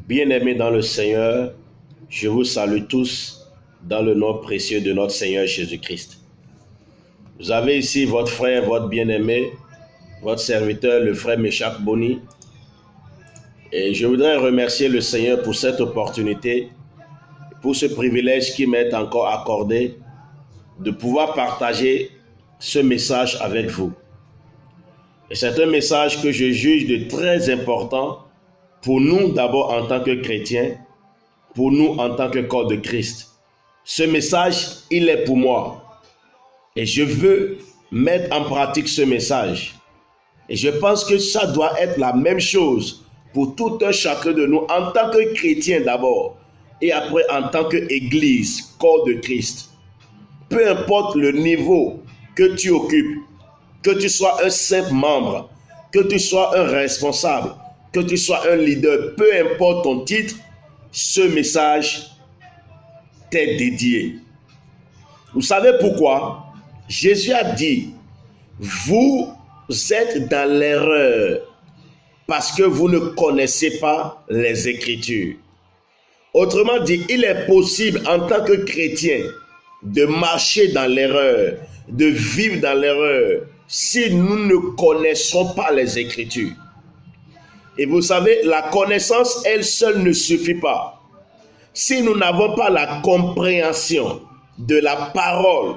Bien-aimés dans le Seigneur, je vous salue tous dans le nom précieux de notre Seigneur Jésus-Christ. Vous avez ici votre frère, votre bien-aimé, votre serviteur, le frère Meshach Boni. Et je voudrais remercier le Seigneur pour cette opportunité, pour ce privilège qui m'est encore accordé de pouvoir partager ce message avec vous. Et c'est un message que je juge de très important pour nous d'abord en tant que chrétiens, pour nous en tant que corps de Christ. Ce message, il est pour moi. Et je veux mettre en pratique ce message. Et je pense que ça doit être la même chose pour tout un chacun de nous en tant que chrétien d'abord et après en tant qu'église, corps de Christ. Peu importe le niveau que tu occupes, que tu sois un simple membre, que tu sois un responsable, que tu sois un leader, peu importe ton titre, ce message t'est dédié. Vous savez pourquoi? Jésus a dit, vous êtes dans l'erreur parce que vous ne connaissez pas les Écritures. Autrement dit, il est possible en tant que chrétien de marcher dans l'erreur, de vivre dans l'erreur, si nous ne connaissons pas les Écritures. Et vous savez, la connaissance, elle seule ne suffit pas. Si nous n'avons pas la compréhension de la parole,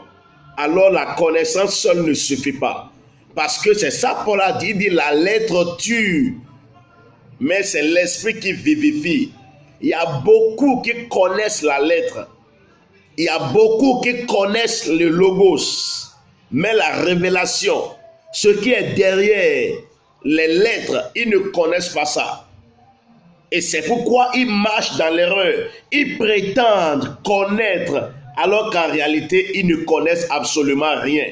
alors la connaissance seule ne suffit pas. Parce que c'est ça Paul a dit, il dit la lettre tue, mais c'est l'esprit qui vivifie. Il y a beaucoup qui connaissent la lettre. Il y a beaucoup qui connaissent le logos. Mais la révélation, ce qui est derrière les lettres, ils ne connaissent pas ça. Et c'est pourquoi ils marchent dans l'erreur. Ils prétendent connaître, alors qu'en réalité, ils ne connaissent absolument rien.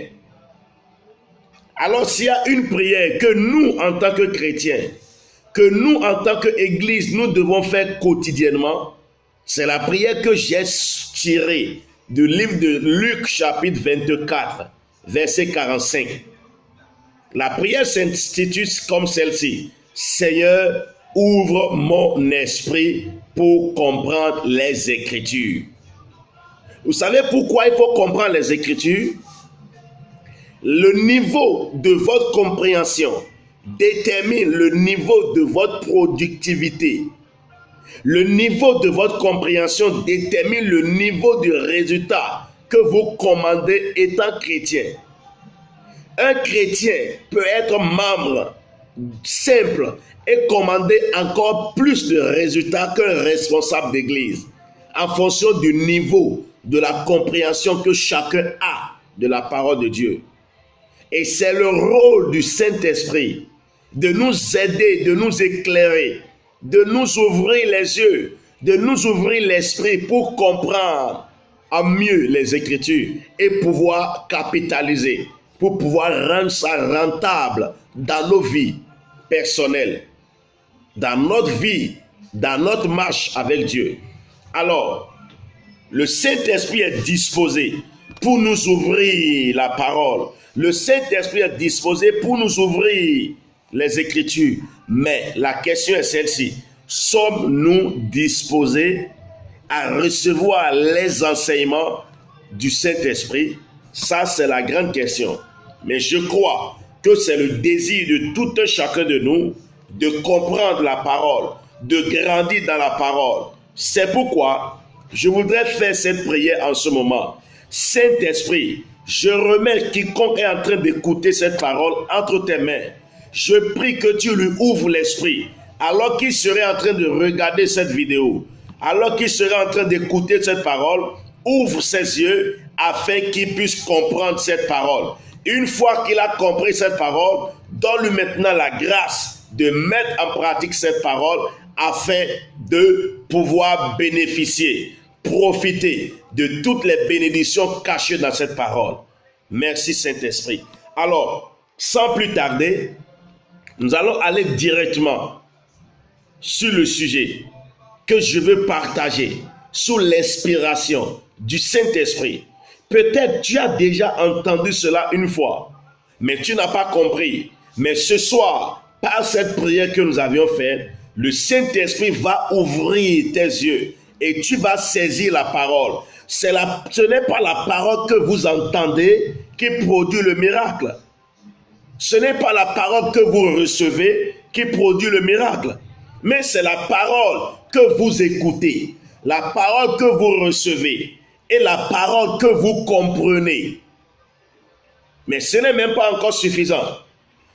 Alors s'il y a une prière que nous, en tant que chrétiens, que nous, en tant qu'église, nous devons faire quotidiennement, c'est la prière que j'ai tirée du livre de Luc, chapitre 24, verset 45. La prière s'intitule comme celle-ci. Seigneur, ouvre mon esprit pour comprendre les Écritures. Vous savez pourquoi il faut comprendre les Écritures? Le niveau de votre compréhension détermine le niveau de votre productivité. Le niveau de votre compréhension détermine le niveau du résultat que vous commandez étant chrétien. Un chrétien peut être membre simple et commander encore plus de résultats qu'un responsable d'église en fonction du niveau de la compréhension que chacun a de la parole de Dieu. Et c'est le rôle du Saint-Esprit de nous aider, de nous éclairer, de nous ouvrir les yeux, de nous ouvrir l'esprit pour comprendre en mieux les Écritures et pouvoir capitaliser, pour pouvoir rendre ça rentable dans nos vies personnelles, dans notre vie, dans notre marche avec Dieu. Alors, le Saint-Esprit est disposé pour nous ouvrir la parole. Le Saint-Esprit est disposé pour nous ouvrir les Écritures. Mais la question est celle-ci. Sommes-nous disposés à recevoir les enseignements du Saint-Esprit? Ça, c'est la grande question. Mais je crois que c'est le désir de tout un chacun de nous de comprendre la parole, de grandir dans la parole. C'est pourquoi je voudrais faire cette prière en ce moment. Saint-Esprit, je remets quiconque est en train d'écouter cette parole entre tes mains. Je prie que tu lui ouvres l'esprit alors qu'il serait en train de regarder cette vidéo, alors qu'il serait en train d'écouter cette parole. Ouvre ses yeux afin qu'il puisse comprendre cette parole. Une fois qu'il a compris cette parole, donne-lui maintenant la grâce de mettre en pratique cette parole afin de pouvoir bénéficier, profiter de toutes les bénédictions cachées dans cette parole. Merci Saint-Esprit. Alors, sans plus tarder, nous allons aller directement sur le sujet que je veux partager sous l'inspiration du Saint-Esprit. Peut-être tu as déjà entendu cela une fois, mais tu n'as pas compris. Mais ce soir, par cette prière que nous avions faite, le Saint-Esprit va ouvrir tes yeux et tu vas saisir la parole. Ce n'est pas la parole que vous entendez qui produit le miracle. Ce n'est pas la parole que vous recevez qui produit le miracle, mais c'est la parole que vous écoutez, la parole que vous recevez et la parole que vous comprenez. Mais ce n'est même pas encore suffisant.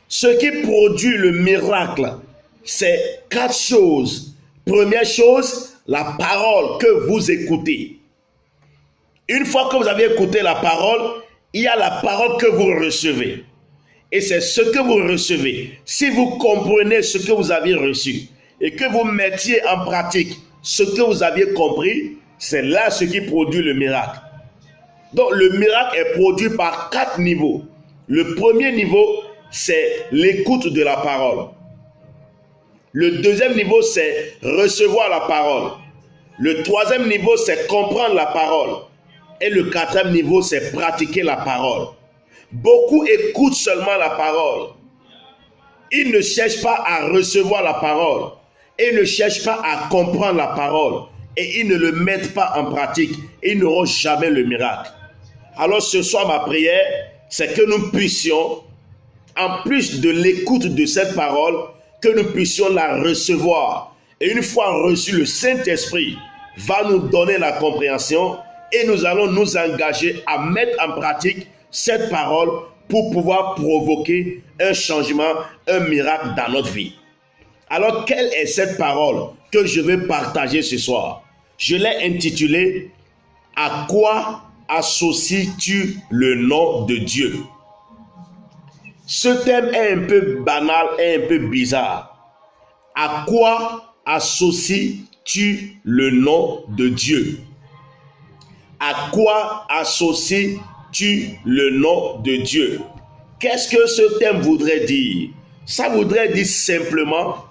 Ce qui produit le miracle, c'est 4 choses. Première chose, la parole que vous écoutez. Une fois que vous avez écouté la parole, il y a la parole que vous recevez. Et c'est ce que vous recevez. Si vous comprenez ce que vous avez reçu et que vous mettiez en pratique ce que vous aviez compris, c'est là ce qui produit le miracle. Donc le miracle est produit par 4 niveaux. Le premier niveau, c'est l'écoute de la parole. Le deuxième niveau, c'est recevoir la parole. Le troisième niveau, c'est comprendre la parole. Et le quatrième niveau, c'est pratiquer la parole. Beaucoup écoutent seulement la parole. Ils ne cherchent pas à recevoir la parole. Ils ne cherchent pas à comprendre la parole. Et ils ne le mettent pas en pratique. Ils n'auront jamais le miracle. Alors ce soir, ma prière, c'est que nous puissions, en plus de l'écoute de cette parole, que nous puissions la recevoir. Et une fois reçu, le Saint-Esprit va nous donner la compréhension et nous allons nous engager à mettre en pratique cette parole pour pouvoir provoquer un changement, un miracle dans notre vie. Alors, quelle est cette parole que je vais partager ce soir? Je l'ai intitulée « À quoi associes-tu le nom de Dieu ?» Ce thème est un peu banal et un peu bizarre. À quoi associes-tu le nom de Dieu? À quoi associes-tu le nom de Dieu? Qu'est-ce que ce thème voudrait dire? Ça voudrait dire simplement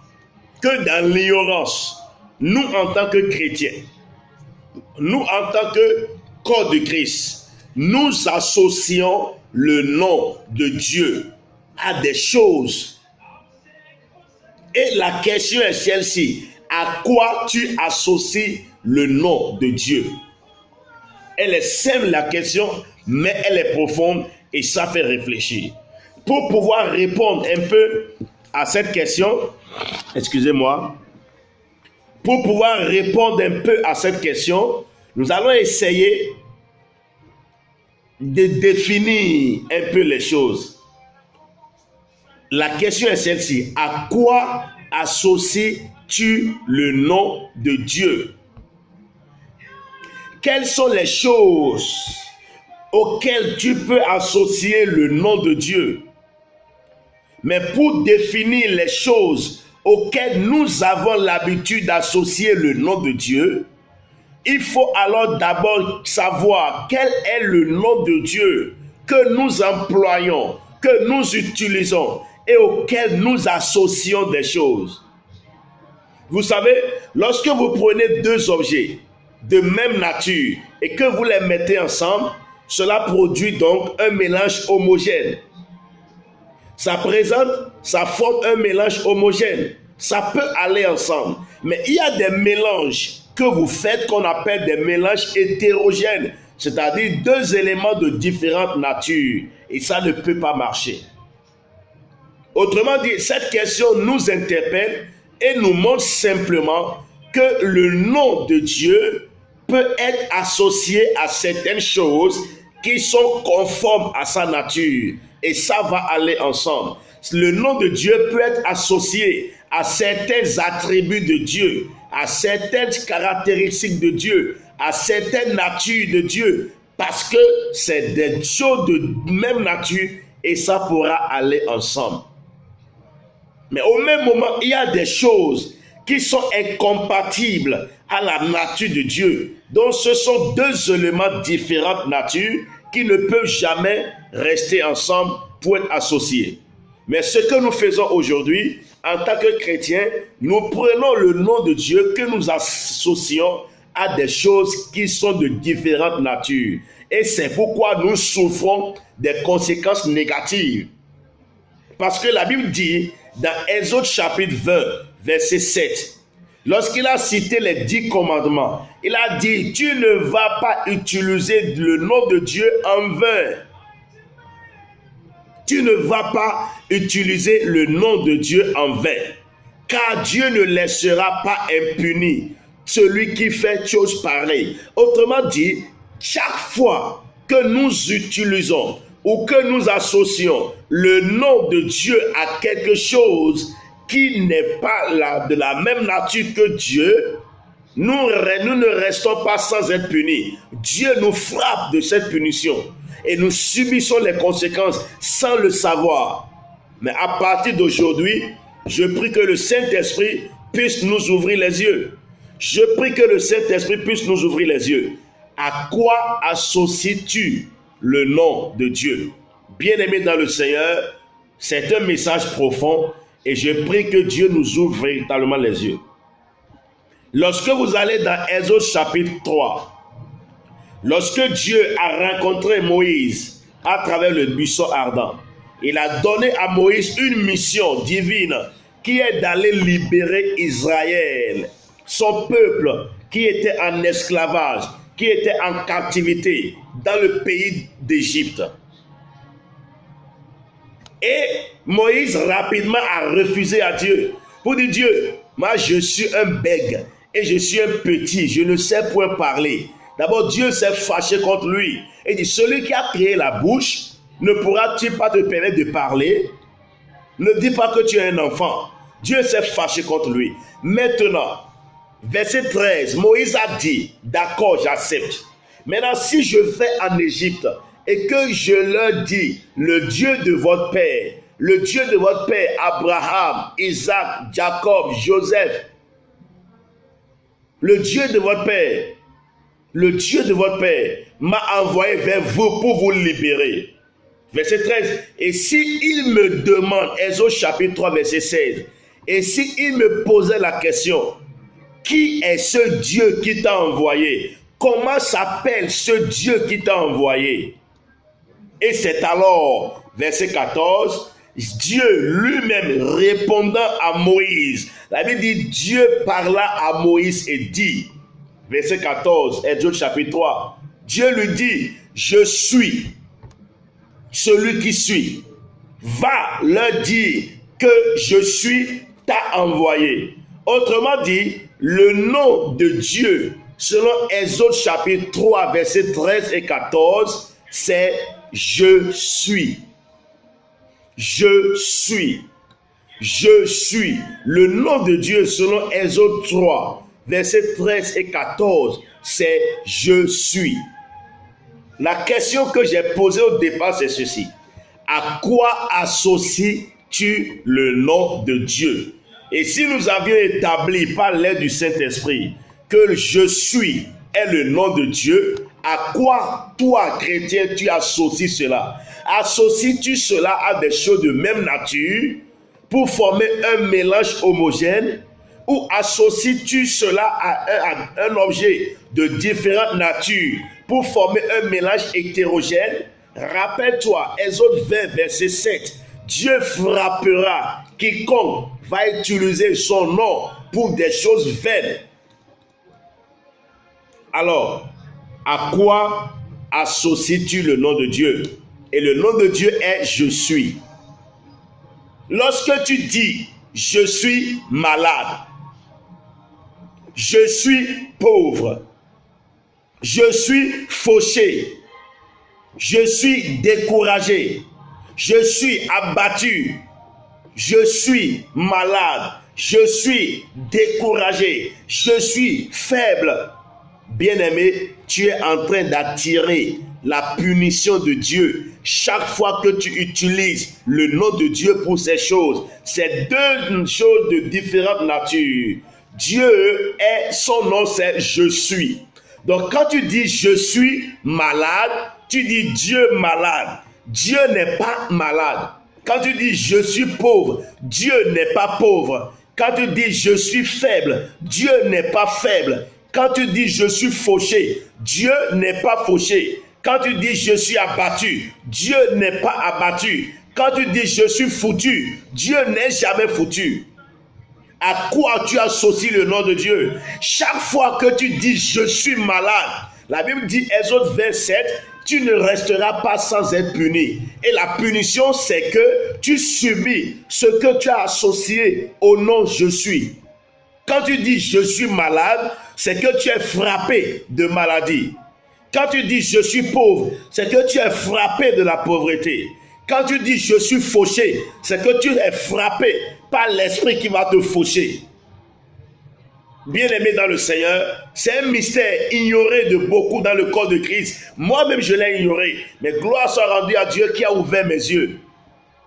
que dans l'ignorance, nous en tant que chrétiens, nous en tant que corps de Christ, nous associons le nom de Dieu à des choses. Et la question est celle-ci: à quoi tu associes le nom de Dieu? Elle est simple la question, mais elle est profonde et ça fait réfléchir. Pour pouvoir répondre un peu à cette question, excusez-moi, pour pouvoir répondre un peu à cette question, nous allons essayer de définir un peu les choses. La question est celle-ci: à quoi associes-tu le nom de Dieu? Quelles sont les choses auxquelles tu peux associer le nom de Dieu? Mais pour définir les choses auxquelles nous avons l'habitude d'associer le nom de Dieu, il faut alors d'abord savoir quel est le nom de Dieu que nous employons, que nous utilisons et auquel nous associons des choses. Vous savez, lorsque vous prenez 2 objets de même nature et que vous les mettez ensemble, cela produit donc un mélange homogène. Ça forme un mélange homogène. Ça peut aller ensemble. Mais il y a des mélanges que vous faites qu'on appelle des mélanges hétérogènes, c'est-à-dire 2 éléments de différentes natures. Et ça ne peut pas marcher. Autrement dit, cette question nous interpelle et nous montre simplement que le nom de Dieu peut être associé à certaines choses qui sont conformes à sa nature. Et ça va aller ensemble. Le nom de Dieu peut être associé à certains attributs de Dieu, à certaines caractéristiques de Dieu, à certaines natures de Dieu, parce que c'est des choses de même nature et ça pourra aller ensemble. Mais au même moment, il y a des choses qui sont incompatibles à la nature de Dieu. Donc ce sont 2 éléments différentes natures qui ne peuvent jamais rester ensemble pour être associés. Mais ce que nous faisons aujourd'hui, en tant que chrétiens, nous prenons le nom de Dieu que nous associons à des choses qui sont de différentes natures. Et c'est pourquoi nous souffrons des conséquences négatives. Parce que la Bible dit, dans Exode chapitre 20, verset 7. Lorsqu'il a cité les 10 commandements, il a dit, tu ne vas pas utiliser le nom de Dieu en vain. Tu ne vas pas utiliser le nom de Dieu en vain, car Dieu ne laissera pas impuni celui qui fait chose pareille. Autrement dit, chaque fois que nous utilisons ou que nous associons le nom de Dieu à quelque chose qui n'est pas de la même nature que Dieu, nous ne restons pas sans être punis. Dieu nous frappe de cette punition et nous subissons les conséquences sans le savoir. Mais à partir d'aujourd'hui, je prie que le Saint-Esprit puisse nous ouvrir les yeux. Je prie que le Saint-Esprit puisse nous ouvrir les yeux. À quoi associes-tu le nom de Dieu? Bien-aimés dans le Seigneur, c'est un message profond et je prie que Dieu nous ouvre véritablement les yeux. Lorsque vous allez dans Exode chapitre 3, lorsque Dieu a rencontré Moïse à travers le buisson ardent, il a donné à Moïse une mission divine qui est d'aller libérer Israël, son peuple qui était en esclavage, qui était en captivité dans le pays d'Égypte. Et Moïse rapidement a refusé à Dieu pour dire, Dieu, moi je suis un bègue et je suis un petit, je ne sais point parler. D'abord Dieu s'est fâché contre lui et dit, celui qui a créé la bouche, ne pourra-t-il pas te permettre de parler? Ne dis pas que tu es un enfant. Dieu s'est fâché contre lui. Maintenant, verset 13, Moïse a dit, d'accord, j'accepte. Maintenant, si je vais en Égypte et que je leur dis, le Dieu de votre père, le Dieu de votre père, Abraham, Isaac, Jacob, Joseph, le Dieu de votre père, le Dieu de votre père m'a envoyé vers vous pour vous libérer. Verset 13, et si il me demande, Exode chapitre 3, verset 16, et si il me posait la question, qui est ce Dieu qui t'a envoyé? Comment s'appelle ce Dieu qui t'a envoyé? Et c'est alors, verset 14, Dieu lui-même répondant à Moïse. La Bible dit, Dieu parla à Moïse et dit, verset 14, Exode chapitre 3, Dieu lui dit, je suis celui qui suit. Va leur dire que je suis t'a envoyé. Autrement dit, le nom de Dieu, selon Exode chapitre 3, versets 13 et 14, c'est je suis. Je suis. Je suis. Le nom de Dieu, selon Exode 3, versets 13 et 14, c'est je suis. La question que j'ai posée au départ, c'est ceci. À quoi associes-tu le nom de Dieu? Et si nous avions établi par l'aide du Saint-Esprit que je suis est le nom de Dieu, à quoi toi, chrétien, tu associes cela? Associes-tu cela à des choses de même nature pour former un mélange homogène? Ou associes-tu cela à un objet de différente nature pour former un mélange hétérogène? Rappelle-toi, Exode 20, verset 7, Dieu frappera quiconque va utiliser son nom pour des choses vaines. Alors, à quoi associes-tu le nom de Dieu? Et le nom de Dieu est je suis. Lorsque tu dis je suis malade, je suis pauvre, je suis fauché, je suis découragé, je suis abattu, je suis malade, je suis découragé, je suis faible. Bien-aimé, tu es en train d'attirer la punition de Dieu. Chaque fois que tu utilises le nom de Dieu pour ces choses, c'est deux choses de différentes natures. Dieu est, son nom c'est je suis. Donc quand tu dis je suis malade, tu dis Dieu malade. Dieu n'est pas malade. Quand tu dis je suis pauvre, Dieu n'est pas pauvre. Quand tu dis je suis faible, Dieu n'est pas faible. Quand tu dis je suis fauché, Dieu n'est pas fauché. Quand tu dis je suis abattu, Dieu n'est pas abattu. Quand tu dis je suis foutu, Dieu n'est jamais foutu. À quoi tu associes le nom de Dieu? Chaque fois que tu dis je suis malade, la Bible dit, Exode 27, tu ne resteras pas sans être puni. Et la punition, c'est que tu subis ce que tu as associé au nom je suis. Quand tu dis je suis malade, c'est que tu es frappé de maladie. Quand tu dis je suis pauvre, c'est que tu es frappé de la pauvreté. Quand tu dis je suis fauché, c'est que tu es frappé par l'esprit qui va te faucher. Bien-aimé dans le Seigneur, c'est un mystère ignoré de beaucoup dans le corps de Christ. Moi-même, je l'ai ignoré. Mais gloire soit rendue à Dieu qui a ouvert mes yeux.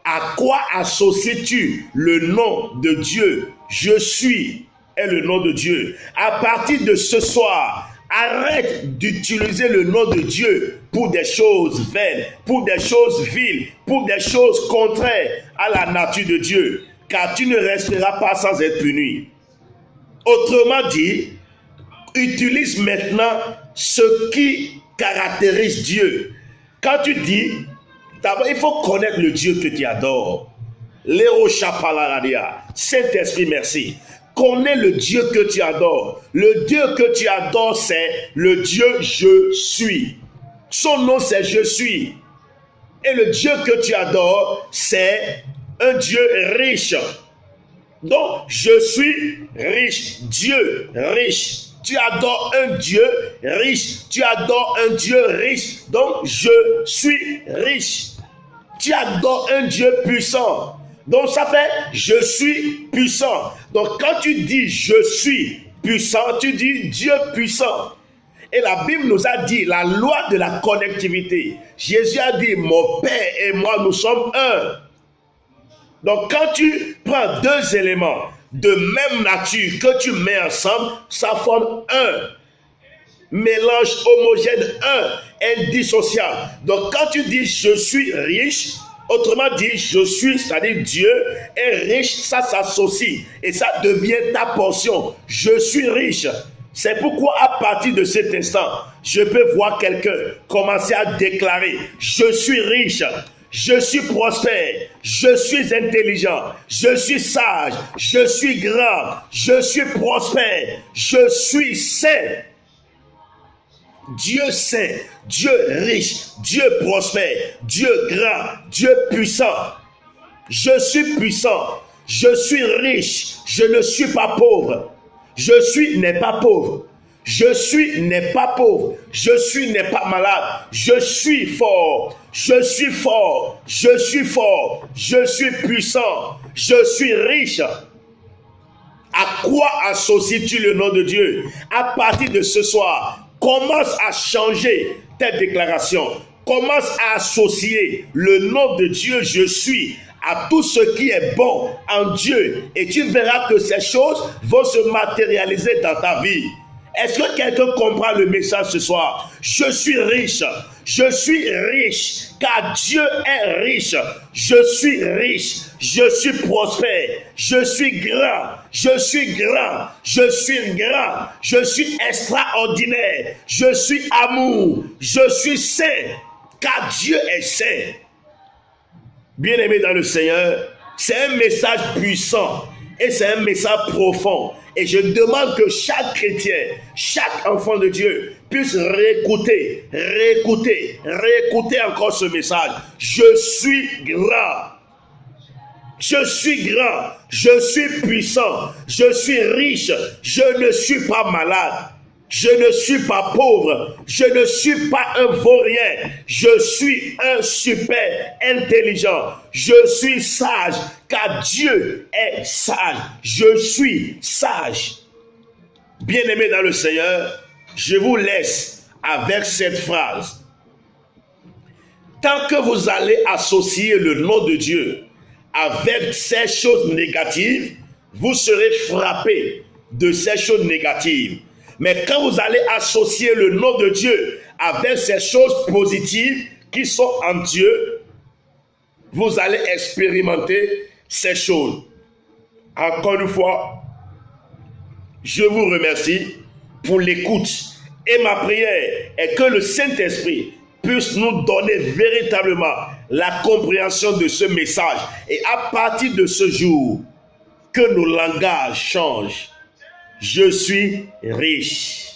À quoi associes-tu le nom de Dieu? Je suis est le nom de Dieu. À partir de ce soir, arrête d'utiliser le nom de Dieu pour des choses vaines, pour des choses viles, pour des choses contraires à la nature de Dieu. Car tu ne resteras pas sans être puni. Autrement dit, utilise maintenant ce qui caractérise Dieu. Quand tu dis, d'abord il faut connaître le Dieu que tu adores. Léo Chapalaradia, Saint-Esprit, merci. Connais le Dieu que tu adores. Le Dieu que tu adores, c'est le Dieu je suis. Son nom, c'est je suis. Et le Dieu que tu adores, c'est un Dieu riche. Donc, je suis riche, Dieu riche. Tu adores un Dieu riche. Tu adores un Dieu riche. Donc, je suis riche. Tu adores un Dieu puissant. Donc, ça fait je suis puissant. Donc, quand tu dis je suis puissant, tu dis Dieu puissant. Et la Bible nous a dit la loi de la connectivité. Jésus a dit mon Père et moi, nous sommes un. Donc, quand tu prends deux éléments de même nature que tu mets ensemble, ça forme un mélange homogène, un indissociable. Donc, quand tu dis je suis riche, autrement dit, je suis, c'est-à-dire Dieu est riche, ça s'associe et ça devient ta portion. Je suis riche. C'est pourquoi à partir de cet instant, je peux voir quelqu'un commencer à déclarer je suis riche. Je suis prospère, je suis intelligent, je suis sage, je suis grand, je suis prospère, je suis saint. Dieu saint, Dieu riche, Dieu prospère, Dieu grand, Dieu puissant. Je suis puissant, je suis riche, je ne suis pas pauvre. Je suis n'est pas pauvre. Je suis n'est pas pauvre. Je suis n'est pas malade. Je suis fort. Je suis fort. Je suis fort. Je suis puissant. Je suis riche. À quoi associes-tu le nom de Dieu? À partir de ce soir, commence à changer tes déclarations. Commence à associer le nom de Dieu, je suis, à tout ce qui est bon en Dieu. Et tu verras que ces choses vont se matérialiser dans ta vie. Est-ce que quelqu'un comprend le message ce soir? Je suis riche, car Dieu est riche. Je suis riche, je suis prospère, je suis grand, je suis grand, je suis grand, je suis extraordinaire, je suis amour, je suis saint, car Dieu est saint. Bien-aimé dans le Seigneur, c'est un message puissant et c'est un message profond. Et je demande que chaque chrétien, chaque enfant de Dieu puisse réécouter encore ce message. Je suis grand. Je suis grand. Je suis puissant. Je suis riche. Je ne suis pas malade. Je ne suis pas pauvre. Je ne suis pas un vaurien. Je suis un super intelligent. Je suis sage, car Dieu est sage. Je suis sage. Bien-aimés dans le Seigneur, je vous laisse avec cette phrase. Tant que vous allez associer le nom de Dieu avec ces choses négatives, vous serez frappé de ces choses négatives. Mais quand vous allez associer le nom de Dieu avec ces choses positives qui sont en Dieu, vous allez expérimenter ces choses. Encore une fois, je vous remercie pour l'écoute. Et ma prière est que le Saint-Esprit puisse nous donner véritablement la compréhension de ce message. Et à partir de ce jour, que nos langages changent. Je suis riche.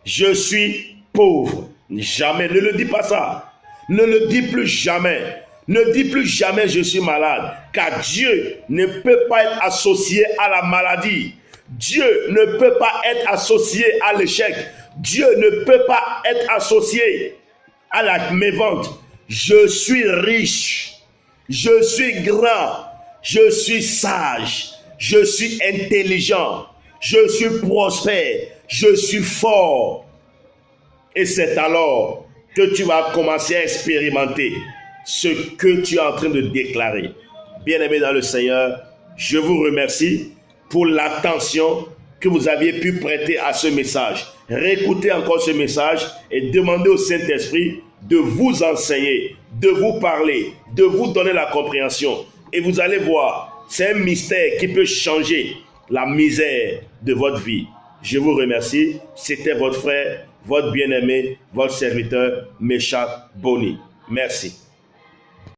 Je suis pauvre. Jamais. Ne le dis pas ça. Ne le dis plus jamais. Ne dis plus jamais je suis malade. Car Dieu ne peut pas être associé à la maladie. Dieu ne peut pas être associé à l'échec. Dieu ne peut pas être associé à la mévente. Je suis riche. Je suis grand. Je suis sage. Je suis intelligent. Je suis prospère. Je suis fort. Et c'est alors que tu vas commencer à expérimenter ce que tu es en train de déclarer. Bien-aimés dans le Seigneur, je vous remercie pour l'attention que vous aviez pu prêter à ce message. Réécoutez encore ce message et demandez au Saint-Esprit de vous enseigner, de vous parler, de vous donner la compréhension. Et vous allez voir, c'est un mystère qui peut changer la misère de votre vie. Je vous remercie. C'était votre frère, votre bien-aimé, votre serviteur, Méchac Boni. Merci.